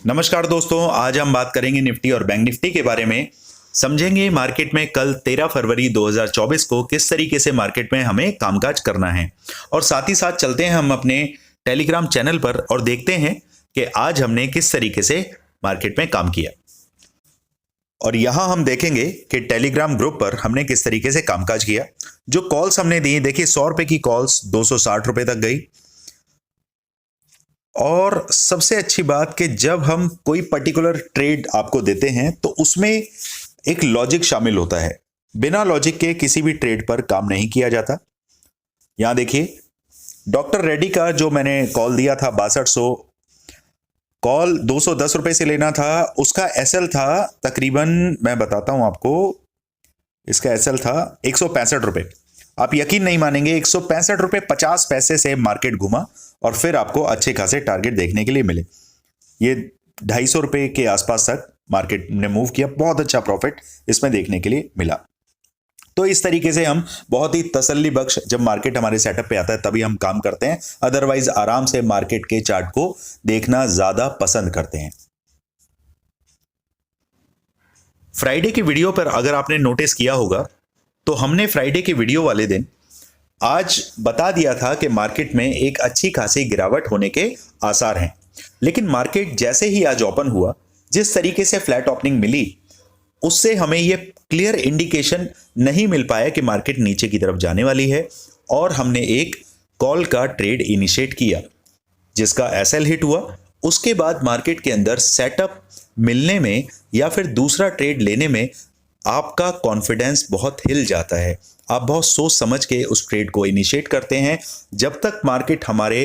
नमस्कार दोस्तों, आज हम बात करेंगे निफ्टी और बैंक निफ्टी के बारे में। समझेंगे मार्केट में कल 13 फरवरी 2024 को किस तरीके से मार्केट में हमें कामकाज करना है, और साथ ही साथ चलते हैं हम अपने टेलीग्राम चैनल पर और देखते हैं कि आज हमने किस तरीके से मार्केट में काम किया। और यहां हम देखेंगे कि टेलीग्राम ग्रुप पर हमने किस तरीके से कामकाज किया। जो कॉल्स हमने दी, देखिए 100 रुपए की कॉल्स 260 रुपए तक गई। और सबसे अच्छी बात कि जब हम कोई पर्टिकुलर ट्रेड आपको देते हैं तो उसमें एक लॉजिक शामिल होता है। बिना लॉजिक के किसी भी ट्रेड पर काम नहीं किया जाता। यहां देखिए डॉक्टर रेड्डी का जो मैंने कॉल दिया था 6200, कॉल 210 रुपए से लेना था। उसका एसएल था तकरीबन, मैं बताता हूं आपको, इसका एसएल था 165 रुपए। आप यकीन नहीं मानेंगे, 165 रुपए 50 पैसे से मार्केट घुमा और फिर आपको अच्छे खासे टारगेट देखने के लिए मिले। ये 250 रुपए के आसपास तक मार्केट ने मूव किया। बहुत अच्छा प्रॉफिट इसमें देखने के लिए मिला। तो इस तरीके से हम बहुत ही तसल्ली बख्श, जब मार्केट हमारे सेटअप पे आता है तभी हम काम करते हैं, अदरवाइज आराम से मार्केट के चार्ट को देखना ज्यादा पसंद करते हैं। फ्राइडे की वीडियो पर अगर आपने नोटिस किया होगा तो हमने फ्राइडे के वीडियो वाले दिन आज बता दिया था कि मार्केट में एक अच्छी खासी गिरावट होने के आसार हैं। लेकिन मार्केट जैसे ही आज ओपन हुआ, जिस तरीके से फ्लैट ओपनिंग मिली, उससे हमें यह क्लियर इंडिकेशन नहीं मिल पाया कि मार्केट नीचे की तरफ जाने वाली है। और हमने एक कॉल का ट्रेड इनिशिएट किया जिसका एसएल हिट हुआ। उसके बाद मार्केट के अंदर सेटअप मिलने में या फिर दूसरा ट्रेड लेने में आपका कॉन्फिडेंस बहुत हिल जाता है। आप बहुत सोच समझ के उस ट्रेड को इनिशिएट करते हैं। जब तक मार्केट हमारे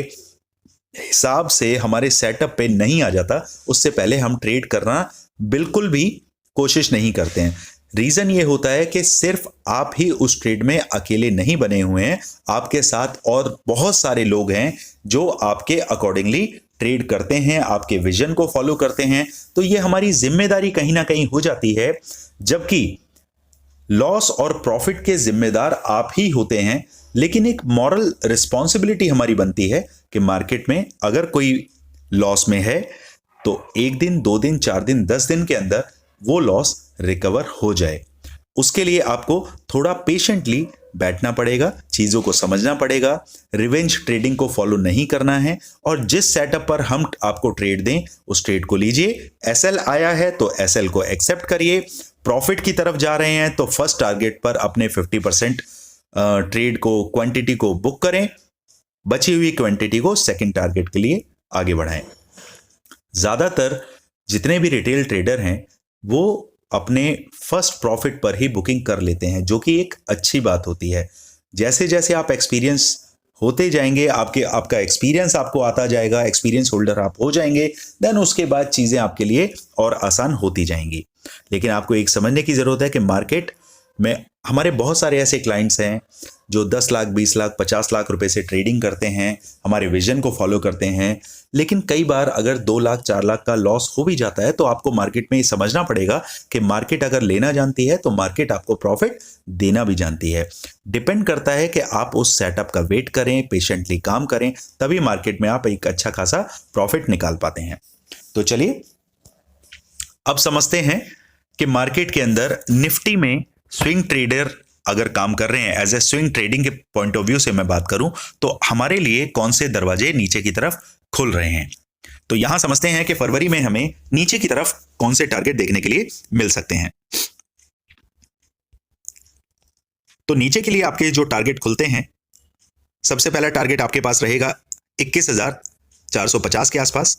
हिसाब से हमारे सेटअप पे नहीं आ जाता, उससे पहले हम ट्रेड करना बिल्कुल भी कोशिश नहीं करते हैं। रीजन ये होता है कि सिर्फ आप ही उस ट्रेड में अकेले नहीं बने हुए हैं, आपके साथ और बहुत सारे लोग हैं जो आपके अकॉर्डिंगली ट्रेड करते हैं, आपके विजन को फॉलो करते हैं। तो ये हमारी जिम्मेदारी कहीं ना कहीं हो जाती है, जबकि लॉस और प्रॉफिट के जिम्मेदार आप ही होते हैं। लेकिन एक मॉरल रिस्पॉन्सिबिलिटी हमारी बनती है कि मार्केट में अगर कोई लॉस में है तो 1 दिन, 2 दिन, 4 दिन, 10 दिन के अंदर वो लॉस रिकवर हो जाए। उसके लिए आपको थोड़ा पेशेंटली बैठना पड़ेगा, चीजों को समझना पड़ेगा। रिवेंज ट्रेडिंग को फॉलो नहीं करना है, और जिस सेटअप पर हम आपको ट्रेड दें उस ट्रेड को लीजिए। एसएल आया है तो एसएल को एक्सेप्ट करिए। प्रॉफिट की तरफ जा रहे हैं तो फर्स्ट टारगेट पर अपने 50% ट्रेड को, क्वांटिटी को बुक करें। बची हुई क्वांटिटी को सेकंड टारगेट के लिए आगे बढ़ाएं। ज्यादातर जितने भी रिटेल ट्रेडर हैं वो अपने फर्स्ट प्रॉफिट पर ही बुकिंग कर लेते हैं, जो कि एक अच्छी बात होती है। जैसे जैसे आप एक्सपीरियंस होते जाएंगे, आपका एक्सपीरियंस आपको आता जाएगा, एक्सपीरियंस होल्डर आप हो जाएंगे, देन उसके बाद चीजें आपके लिए और आसान होती जाएंगी। लेकिन आपको एक समझने की जरूरत है कि मार्केट में हमारे बहुत सारे ऐसे क्लाइंट्स हैं जो 10 लाख, 20 लाख, 50 लाख रुपए से ट्रेडिंग करते हैं, हमारे विजन को फॉलो करते हैं। लेकिन कई बार अगर 2 लाख, 4 लाख का लॉस हो भी जाता है तो आपको मार्केट में ये समझना पड़ेगा कि मार्केट अगर लेना जानती है तो मार्केट आपको प्रॉफिट देना भी जानती है। डिपेंड करता है कि आप उस सेटअप का वेट करें, पेशेंटली काम करें, तभी मार्केट में आप एक अच्छा खासा प्रॉफिट निकाल पाते हैं। तो चलिए अब समझते हैं कि मार्केट के अंदर निफ्टी में स्विंग ट्रेडर अगर काम कर रहे हैं, एज ए स्विंग ट्रेडिंग के पॉइंट ऑफ व्यू से मैं बात करूं तो हमारे लिए कौन से दरवाजे नीचे की तरफ खुल रहे हैं। तो यहां समझते हैं कि फरवरी में हमें नीचे की तरफ कौन से टारगेट देखने के लिए मिल सकते हैं। तो नीचे के लिए आपके जो टारगेट खुलते हैं, सबसे पहला टारगेट आपके पास रहेगा 21,450 के आसपास।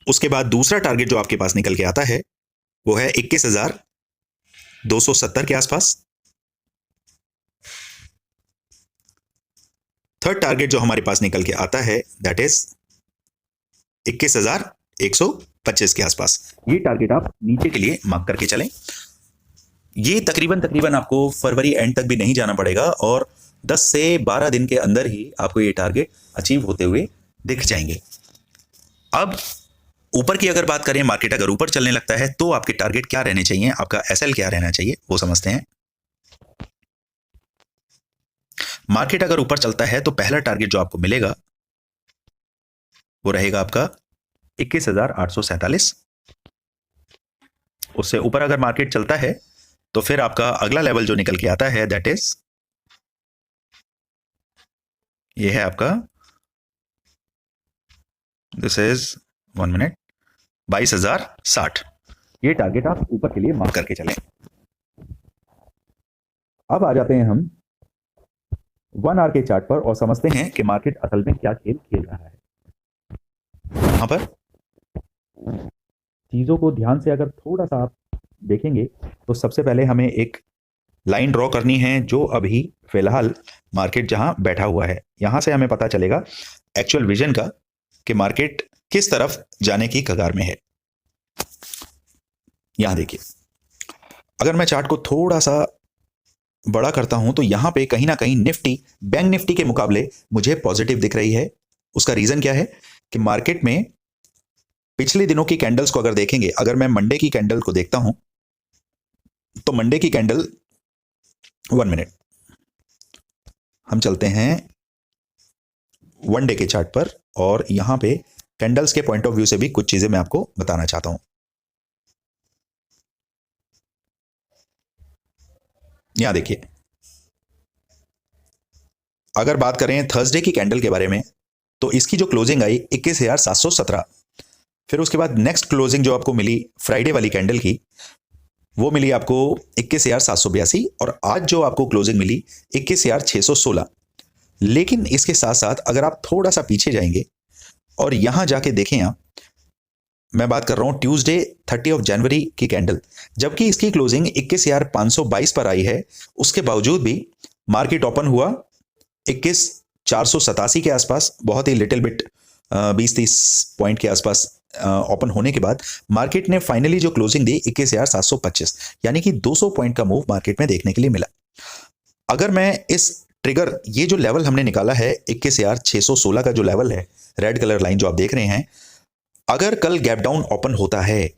उसके बाद दूसरा टारगेट जो आपके पास निकल के आता है वो है 21,270 के आसपास। थर्ड टारगेट जो हमारे पास निकल के आता है दैट इज 21,125 के आसपास। ये टारगेट आप नीचे के लिए मार्क करके चलें। ये तकरीबन आपको फरवरी एंड तक भी नहीं जाना पड़ेगा, और 10 से 12 दिन के अंदर ही आपको ये टारगेट अचीव होते हुए दिख जाएंगे। अब ऊपर की अगर बात करें, मार्केट अगर ऊपर चलने लगता है तो आपके टारगेट क्या रहने चाहिए, आपका एसएल क्या रहना चाहिए, वो समझते हैं। मार्केट अगर ऊपर चलता है तो पहला टारगेट जो आपको मिलेगा वो रहेगा आपका 21,847। उससे ऊपर अगर मार्केट चलता है तो फिर आपका अगला लेवल जो निकल के आता है दैट इज ये है आपका, दिस इज 1 मिनट, 22,060। ये टारगेट आप ऊपर के लिए मार्क करके चलें। अब आ जाते हैं हम 1 आवर के चार्ट पर और समझते हैं कि मार्केट असल में क्या खेल खेल रहा है। यहां पर चीजों को ध्यान से अगर थोड़ा सा आप देखेंगे तो सबसे पहले हमें एक लाइन ड्रॉ करनी है जो अभी फिलहाल मार्केट जहां बैठा हुआ है, यहां से हमें पता चलेगा एक्चुअल विजन का कि मार्केट किस तरफ जाने की कगार में है। यहां देखिए, अगर मैं चार्ट को थोड़ा सा बड़ा करता हूं तो यहां पे कहीं ना कहीं निफ्टी बैंक निफ्टी के मुकाबले मुझे पॉजिटिव दिख रही है। उसका रीजन क्या है कि मार्केट में पिछले दिनों की कैंडल्स को अगर देखेंगे, अगर मैं मंडे की कैंडल को देखता हूं तो मंडे की कैंडल, 1 मिनट, हम चलते हैं 1 डे के चार्ट पर और यहां पे कैंडल्स के पॉइंट ऑफ व्यू से भी कुछ चीजें मैं आपको बताना चाहता हूं। यहां देखिए, अगर बात करें थर्सडे की कैंडल के बारे में तो इसकी जो क्लोजिंग आई 21,717, फिर उसके बाद नेक्स्ट क्लोजिंग जो आपको मिली फ्राइडे वाली कैंडल की वो मिली आपको 21,782 और आज जो आपको क्लोजिंग मिली 21,616। लेकिन इसके साथ साथ अगर आप थोड़ा सा पीछे जाएंगे और यहां जाके देखें, आप, मैं बात कर रहा हूं ट्यूसडे 30 जनवरी की कैंडल, जबकि इसकी क्लोजिंग 21,522 पर आई है, उसके बावजूद भी मार्केट ओपन हुआ 21,487 के आसपास, बहुत ही लिटिल बिट 20-30 पॉइंट के आसपास ओपन होने के बाद मार्केट ने फाइनली जो क्लोजिंग दी 21,725, यानी कि 200 पॉइंट का मूव मार्केट में देखने के लिए मिला। अगर मैं इस ट्रिगर, ये जो लेवल हमने निकाला है 21,616 का जो लेवल है, रेड कलर लाइन जो आप देख रहे हैं, अगर कल गैप डाउन ओपन होता है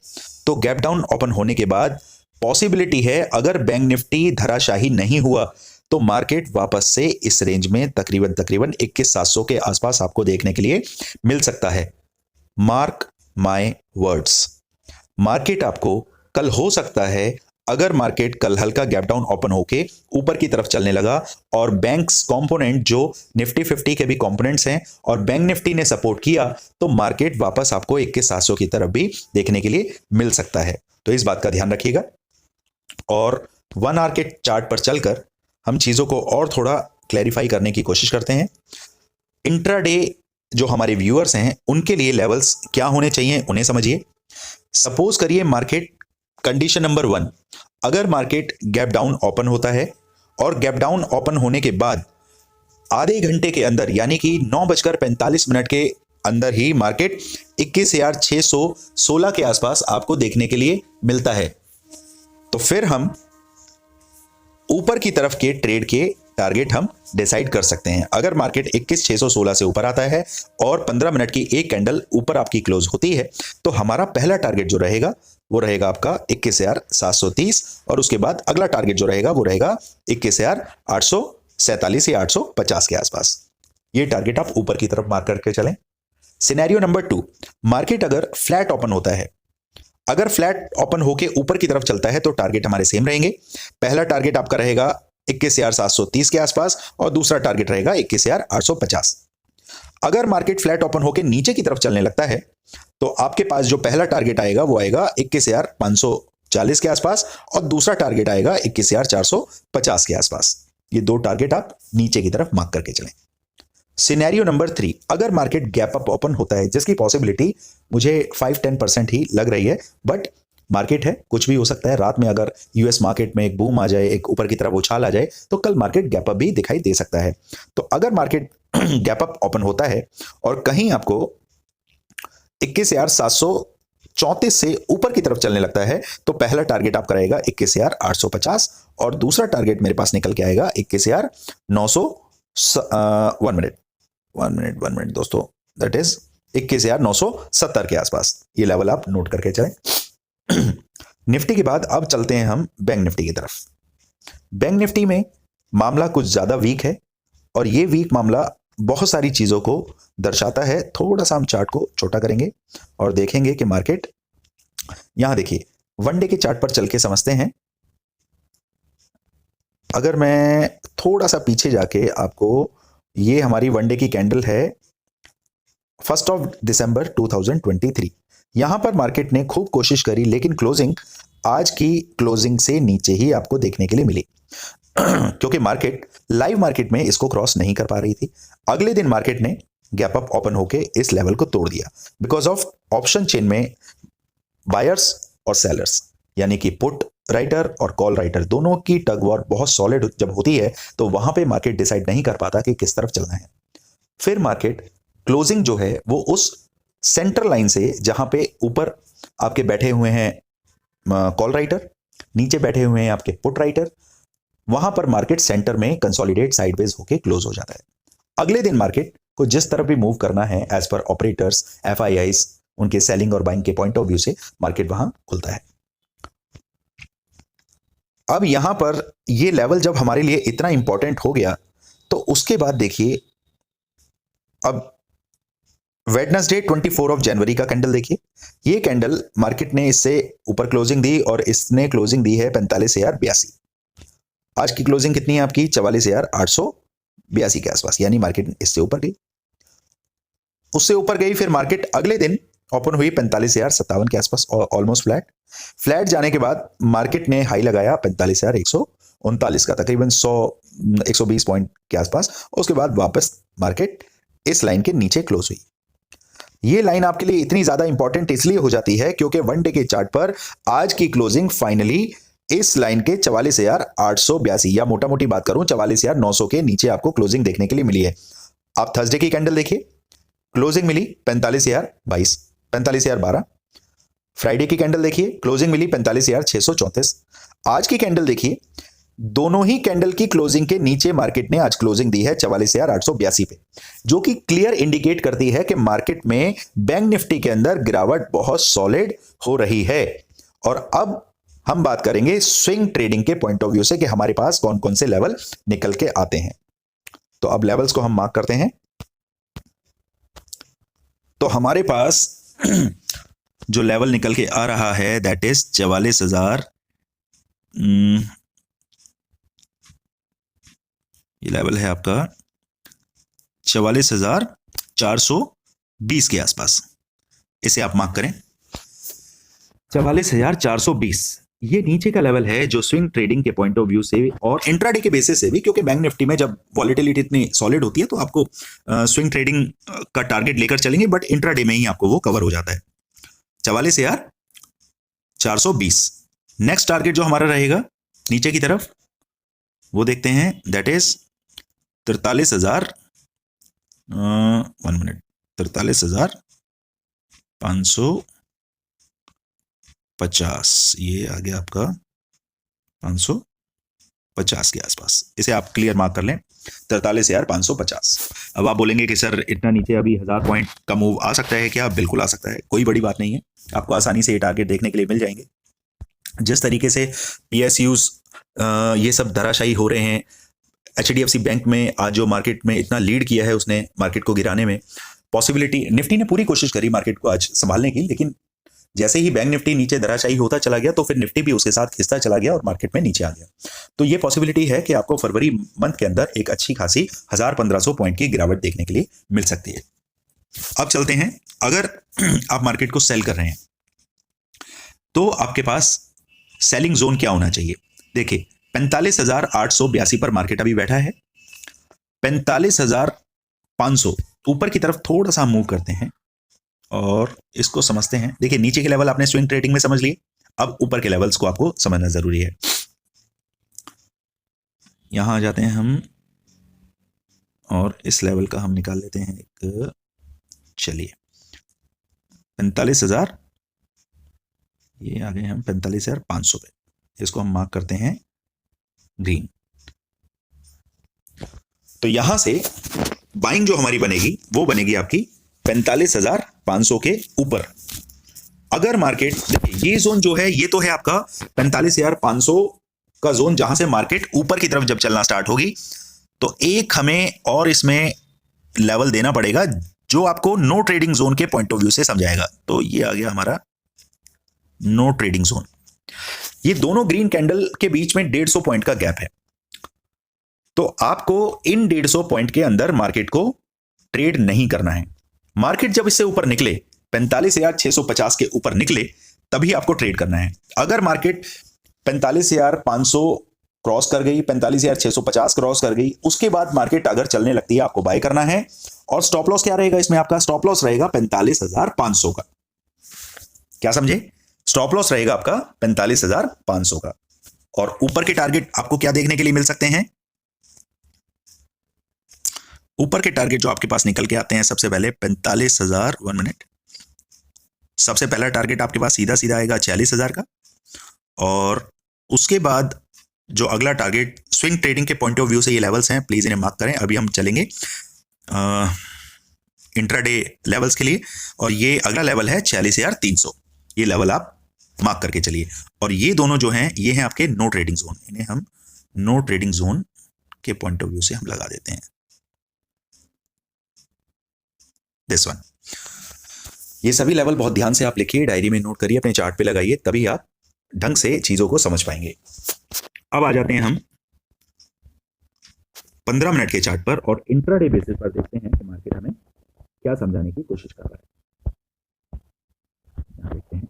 तो गैप डाउन ओपन होने के बाद पॉसिबिलिटी है अगर बैंक निफ्टी धराशाही नहीं हुआ तो मार्केट वापस से इस रेंज में तकरीबन 21,700 के आसपास आपको देखने के लिए मिल सकता है। मार्क माय वर्ड्स, मार्केट आपको कल हो सकता है, अगर मार्केट कल हल्का गैप डाउन ओपन होके ऊपर की तरफ चलने लगा और बैंक्स कंपोनेंट जो निफ्टी 50 के भी कंपोनेंट्स हैं और बैंक निफ्टी ने सपोर्ट किया तो मार्केट वापस आपको 21,700 की तरफ भी देखने के लिए मिल सकता है। तो इस बात का ध्यान रखिएगा और 1 आवर के चार्ट पर चलकर हम चीजों को और थोड़ा क्लैरिफाई करने की कोशिश करते हैं। इंट्राडे जो हमारे व्यूअर्स हैं उनके लिए लेवल्स क्या होने चाहिए उन्हें समझिए। सपोज करिए मार्केट कंडीशन नंबर 1, अगर मार्केट गैप डाउन ओपन होता है और गैप डाउन ओपन होने के बाद आधे घंटे के अंदर यानी कि 9:45 के अंदर ही मार्केट 21,616 के आसपास आपको देखने के लिए मिलता है, तो फिर हम ऊपर की तरफ के ट्रेड के टारगेट हम डिसाइड कर सकते हैं। अगर मार्केट 21,616 से ऊपर आता है और 15 मिनट की एक कैंडल ऊपर आपकी क्लोज होती है तो हमारा पहला टारगेट जो रहेगा वो रहेगा आपका 21,730 और उसके बाद अगला टारगेट जो रहेगा वो रहेगा 21,847 या 850 के आसपास। ये टारगेट आप ऊपर की तरफ मार्क करके चलें। सिनेरियो नंबर 2, मार्केट अगर फ्लैट ओपन होता है, अगर फ्लैट ओपन होके ऊपर की तरफ चलता है तो टारगेट हमारे सेम रहेंगे। पहला टारगेट आपका रहेगा 21,730 के आसपास और दूसरा टारगेट रहेगा 21,850। अगर मार्केट फ्लैट ओपन होकर नीचे की तरफ चलने लगता है तो आपके पास जो पहला टारगेट आएगा वो आएगा 21,540 के आसपास और दूसरा टारगेट आएगा 21,450 के आसपास। ये दो टारगेट आप नीचे की तरफ मार्क करके चलें। सिनेरियो नंबर 3, अगर मार्केट गैप अप ओपन होता है, जिसकी पॉसिबिलिटी मुझे 5-10% ही लग रही है, बट मार्केट है, कुछ भी हो सकता है। रात में अगर यूएस मार्केट में एक बूम आ जाए, एक ऊपर की तरफ उछाल आ जाए तो कल मार्केट गैप अप भी दिखाई दे सकता है। तो अगर मार्केट गैप अप ओपन होता है और कहीं आपको 21,734 से ऊपर की तरफ चलने लगता है तो पहला टारगेट आपका रहेगा 21,850 और दूसरा टारगेट मेरे पास निकल के आएगा 21,900। 1 मिनट दोस्तों, दैट इज 21,970 के आसपास। ये लेवल आप नोट करके चलें। निफ्टी के बाद अब चलते हैं हम बैंक निफ्टी की तरफ। बैंक निफ्टी में मामला कुछ ज्यादा वीक है और ये वीक मामला बहुत सारी चीजों को दर्शाता है। थोड़ा सा हम चार्ट को छोटा करेंगे और देखेंगे कि मार्केट, यहां देखिए वन डे के चार्ट पर चल के समझते हैं। अगर मैं थोड़ा सा पीछे जाके आपको, ये हमारी वन डे की कैंडल है 1 दिसंबर 2023। यहां पर मार्केट ने खूब कोशिश करी, लेकिन क्लोजिंग आज की क्लोजिंग से नीचे ही आपको देखने के लिए मिली क्योंकि मार्केट लाइव मार्केट में इसको क्रॉस नहीं कर पा रही थी। अगले दिन मार्केट ने गैप अप ओपन होके इस लेवल को तोड़ दिया। बिकॉज ऑफ ऑप्शन चेन में बायर्स और सेलर्स, यानी कि पुट राइटर और कॉल राइटर, दोनों की टग वॉर बहुत सॉलिड जब होती है तो वहां पे मार्केट डिसाइड नहीं कर पाता कि किस तरफ चलना है। फिर मार्केट क्लोजिंग जो है वो उस सेंटर लाइन से, जहां पे ऊपर आपके बैठे हुए हैं कॉल राइटर, नीचे बैठे हुए हैं आपके पुट राइटर, वहां पर मार्केट सेंटर में कंसोलिडेट साइडवेज होके क्लोज हो जाता है। अगले दिन मार्केट को जिस तरफ भी मूव करना है एज पर ऑपरेटर्स, एफआईआईस, उनके सेलिंग और बाइंग के पॉइंट ऑफ व्यू से मार्केट वहां खुलता है। अब यहां पर ये लेवल जब हमारे लिए इतना इंपॉर्टेंट हो गया तो उसके बाद देखिए, अब वेडनेसडे 24 जनवरी का कैंडल देखिए। ये कैंडल मार्केट ने इससे ऊपर क्लोजिंग दी और इसने क्लोजिंग दी है 45,082। आज की क्लोजिंग कितनी है आपकी? 44,882 के आसपास, यानी मार्केट इससे ऊपर गई, उससे ऊपर गई। फिर मार्केट अगले दिन ओपन हुई 45,057 के आसपास, ऑलमोस्ट फ्लैट जाने के बाद मार्केट ने हाई लगाया 45,139 का, तकरीबन 120 पॉइंट के आसपास। उसके बाद वापस मार्केट इस लाइन के नीचे क्लोज हुई। ये लाइन आपके लिए इतनी ज्यादा इंपॉर्टेंट इसलिए हो जाती है क्योंकि वन डे के चार्ट पर आज की क्लोजिंग फाइनली इस लाइन के 44,882, या मोटा मोटी बात करूं 44,900 के नीचे आपको क्लोजिंग देखने के लिए मिली है। आप थर्सडे की कैंडल देखिए, क्लोजिंग मिली 45,022, 45,012। फ्राइडे की कैंडल देखिए, क्लोजिंग मिली 45,634। आज की कैंडल देखिए, दोनों ही कैंडल की क्लोजिंग के नीचे मार्केट ने आज क्लोजिंग दी है 44,882 पे, जो कि क्लियर इंडिकेट करती है कि मार्केट में बैंक निफ्टी के अंदर गिरावट बहुत सॉलिड हो रही है। और अब हम बात करेंगे स्विंग ट्रेडिंग के पॉइंट ऑफ व्यू से कि हमारे पास कौन कौन से लेवल निकल के आते हैं। तो अब लेवल्स को हम मार्क करते हैं। तो हमारे पास जो लेवल निकल के आ रहा है दैट इज 44,000, ये लेवल है आपका 44,420 के आसपास। इसे आप मार्क करें, 44,420 ये नीचे का लेवल है जो स्विंग ट्रेडिंग के पॉइंट ऑफ व्यू से और इंट्राडे के बेसिस से भी, क्योंकि बैंक निफ्टी में जब वॉलेटिलिटी इतनी सॉलिड होती है तो आपको स्विंग ट्रेडिंग का टारगेट लेकर चलेंगे, बट इंट्राडे में ही आपको वो कवर हो जाता है। 44,420 नेक्स्ट टारगेट जो हमारा रहेगा नीचे की तरफ वो देखते हैं, दैट इज 43,000, 43,550, ये आ गया आपका 550 के आसपास। इसे आप क्लियर मार्क कर लें, 43,550। अब आप बोलेंगे कि सर इतना नीचे अभी 1000 पॉइंट का मूव आ सकता है क्या? बिल्कुल आ सकता है, कोई बड़ी बात नहीं है, आपको आसानी से ये टारगेट देखने के लिए मिल जाएंगे। जिस तरीके से पीएसयूज ये सब धराशायी हो रहे हैं, एचडीएफसी बैंक में आज जो मार्केट में इतना लीड किया है उसने मार्केट को गिराने में, पॉसिबिलिटी निफ्टी ने पूरी कोशिश करी मार्केट को आज संभालने की, लेकिन जैसे ही बैंक निफ्टी नीचे धराशायी होता चला गया तो फिर निफ्टी भी उसके साथ खिसता चला गया और मार्केट में नीचे आ गया। तो ये पॉसिबिलिटी है कि आपको फरवरी मंथ के अंदर एक अच्छी खासी 1000-1500 पॉइंट की गिरावट देखने के लिए मिल सकती है। अब चलते हैं, अगर आप मार्केट को सेल कर रहे हैं तो आपके पास सेलिंग जोन क्या होना चाहिए? देखिए 45,882 पर मार्केट अभी बैठा है, 45,500 ऊपर की तरफ थोड़ा सा मूव करते हैं और इसको समझते हैं। देखिए नीचे के लेवल आपने स्विंग ट्रेडिंग में समझ लिए, अब ऊपर के लेवल्स को आपको समझना जरूरी है। यहां आ जाते हैं हम और इस लेवल का हम निकाल लेते हैं एक, चलिए 45,000, ये आ गए हम 45,500 पे, इसको हम मार्क करते हैं ग्रीन। तो यहां से बाइंग जो हमारी बनेगी वो बनेगी आपकी 45,500 के ऊपर। अगर मार्केट, देखिए ये जोन जो है ये तो है आपका 45,500 का जोन, जहां से मार्केट ऊपर की तरफ जब चलना स्टार्ट होगी तो एक हमें और इसमें लेवल देना पड़ेगा जो आपको नो ट्रेडिंग जोन के पॉइंट ऑफ व्यू से समझाएगा। तो ये आ गया हमारा नो ट्रेडिंग जोन। ये दोनों ग्रीन कैंडल के बीच में 150 पॉइंट का गैप है। तो आपको इन 150 पॉइंट के अंदर मार्केट को ट्रेड नहीं करना है। मार्केट जब इससे ऊपर निकले 45,650 के ऊपर निकले तभी आपको ट्रेड करना है। अगर मार्केट 45,500 क्रॉस कर गई, 45,650 क्रॉस कर गई, उसके बाद मार्केट अगर चलने लगती है आपको बाय करना है। और स्टॉप लॉस क्या रहेगा इसमें? आपका स्टॉप लॉस रहेगा 45,500 का। क्या समझे? स्टॉप लॉस रहेगा आपका 45,500 का। और ऊपर के टारगेट आपको क्या देखने के लिए मिल सकते हैं? ऊपर के टारगेट जो आपके पास निकल के आते हैं, सबसे पहले 45,000, 1 मिनट, सबसे पहला टारगेट आपके पास सीधा सीधा आएगा 46,000 का। और उसके बाद जो अगला टारगेट, स्विंग ट्रेडिंग के पॉइंट ऑफ व्यू से ये लेवल्स हैं, प्लीज इन्हें मार्क करें। अभी हम चलेंगे इंट्राडे लेवल्स के लिए, और ये अगला लेवल है 46,300। ये लेवल आप मार्क करके चलिए। और ये दोनों जो हैं ये हैं आपके नो ट्रेडिंग जोन। इन्हें हम नो ट्रेडिंग जोन के पॉइंट ऑफ व्यू से हम लगा देते हैं, दिस वन। ये सभी लेवल बहुत ध्यान से आप लिखिए, डायरी में नोट करिए, अपने चार्ट पे लगाइए, तभी आप ढंग से चीजों को समझ पाएंगे। अब आ जाते हैं हम 15 मिनट के चार्ट पर, और इंट्राडे बेसिस पर देखते हैं कि मार्केट हमें क्या समझाने की कोशिश कर रहा है। यहां देखते हैं।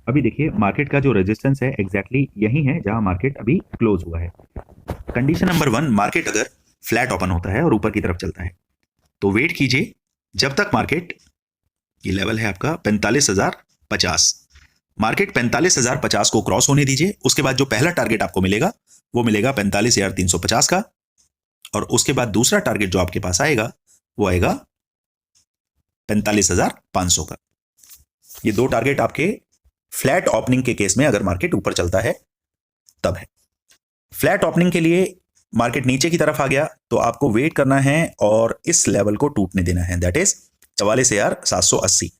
अभी देखिए मार्केट का जो रेजिस्टेंस है एग्जैक्टली यही है जहां मार्केट अभी क्लोज हुआ है। कंडीशन नंबर 1, मार्केट अगर फ्लैट ओपन होता है और ऊपर की तरफ चलता है तो वेट कीजिए जब तक मार्केट, ये लेवल है आपका 45,050, मार्केट 45,050 को क्रॉस होने दीजिए। उसके बाद जो पहला टारगेट आपको मिलेगा वो मिलेगा 45,350 का, और उसके बाद दूसरा टारगेट जो आपके पास आएगा वो आएगा 45,500 का। ये दो टारगेट आपके फ्लैट ओपनिंग के केस में, अगर मार्केट ऊपर चलता है तब है। फ्लैट ओपनिंग के लिए मार्केट नीचे की तरफ आ गया तो आपको वेट करना है और इस लेवल को टूटने देना है, दैट इज 44,780।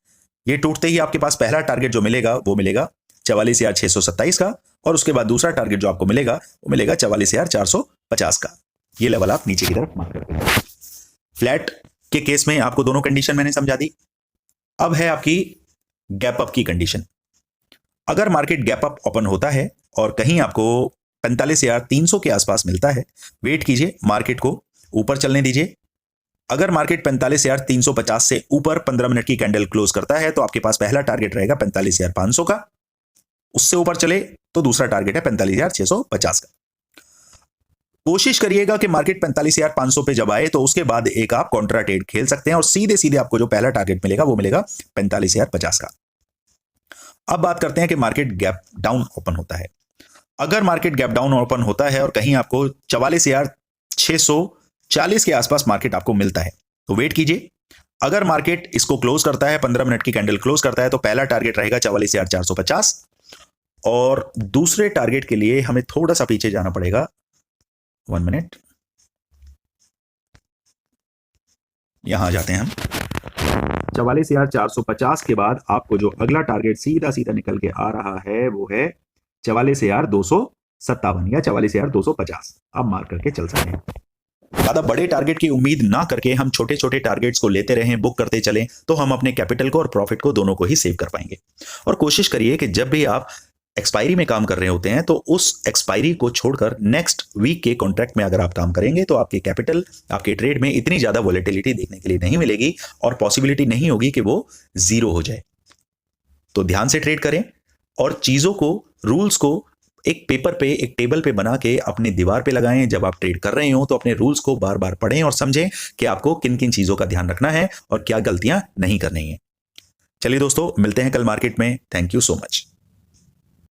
ये टूटते ही आपके पास पहला टारगेट जो मिलेगा वो मिलेगा 44,627 का, और उसके बाद दूसरा टारगेट जो आपको मिलेगा वो मिलेगा 44,450 का। ये लेवल आप नीचे की तरफ मार्क करते हैं। फ्लैट के केस में आपको दोनों कंडीशन मैंने समझा दी। अब है आपकी गैप अप की कंडीशन। अगर मार्केट गैप अप ओपन होता है और कहीं आपको 45,300 के आसपास मिलता है, वेट कीजिए, मार्केट को ऊपर चलने दीजिए। अगर मार्केट 45,350 से ऊपर 15 मिनट की कैंडल क्लोज करता है तो आपके पास पहला टारगेट रहेगा 45,500 का। उससे ऊपर चले तो दूसरा टारगेट है 45,650 का। कोशिश करिएगा कि मार्केट 45,500 पे जब आए तो उसके बाद एक आप कॉन्ट्रा ट्रेड खेल सकते हैं और सीधे सीधे आपको जो पहला टारगेट मिलेगा वो मिलेगा 45,050 का। अब बात करते हैं कि मार्केट गैप डाउन ओपन होता है। अगर मार्केट गैप डाउन ओपन होता है और कहीं आपको 44,640 के आसपास मार्केट आपको मिलता है तो वेट कीजिए। अगर मार्केट इसको क्लोज करता है, 15 मिनट की कैंडल क्लोज करता है, तो पहला टारगेट रहेगा 44,450, और दूसरे टारगेट के लिए हमें थोड़ा सा पीछे जाना पड़ेगा, 1 मिनट, यहां आ जाते हैं हम। 44,450 के बाद आपको जो अगला टारगेट सीधा सीधा निकल के आ रहा है वो है 44,257 या 44,250। आप मार्क करके चल सकते हैं। ज्यादा बड़े टारगेट की उम्मीद ना करके हम छोटे छोटे टारगेट्स को लेते रहें, बुक करते चलें, तो हम अपने कैपिटल को और प्रॉफिट को दोनों को ही सेव कर पाएंगे। और कोशिश करिए कि जब भी आप एक्सपायरी में काम कर रहे होते हैं तो उस एक्सपायरी को छोड़कर नेक्स्ट वीक के कॉन्ट्रैक्ट में अगर आप काम करेंगे तो आपके कैपिटल, आपके ट्रेड में इतनी ज्यादा वॉलेटिलिटी देखने के लिए नहीं मिलेगी और पॉसिबिलिटी नहीं होगी कि वो जीरो हो जाए। तो ध्यान से ट्रेड करें और चीजों को, रूल्स को एक पेपर पे, एक टेबल पे बना के अपनी दीवार पे लगाएं। जब आप ट्रेड कर रहे हो तो अपने रूल्स को बार बार पढ़ें और समझें कि आपको किन किन चीजों का ध्यान रखना है और क्या गलतियां नहीं करनी है। चलिए दोस्तों, मिलते हैं कल मार्केट में। Thank you so much.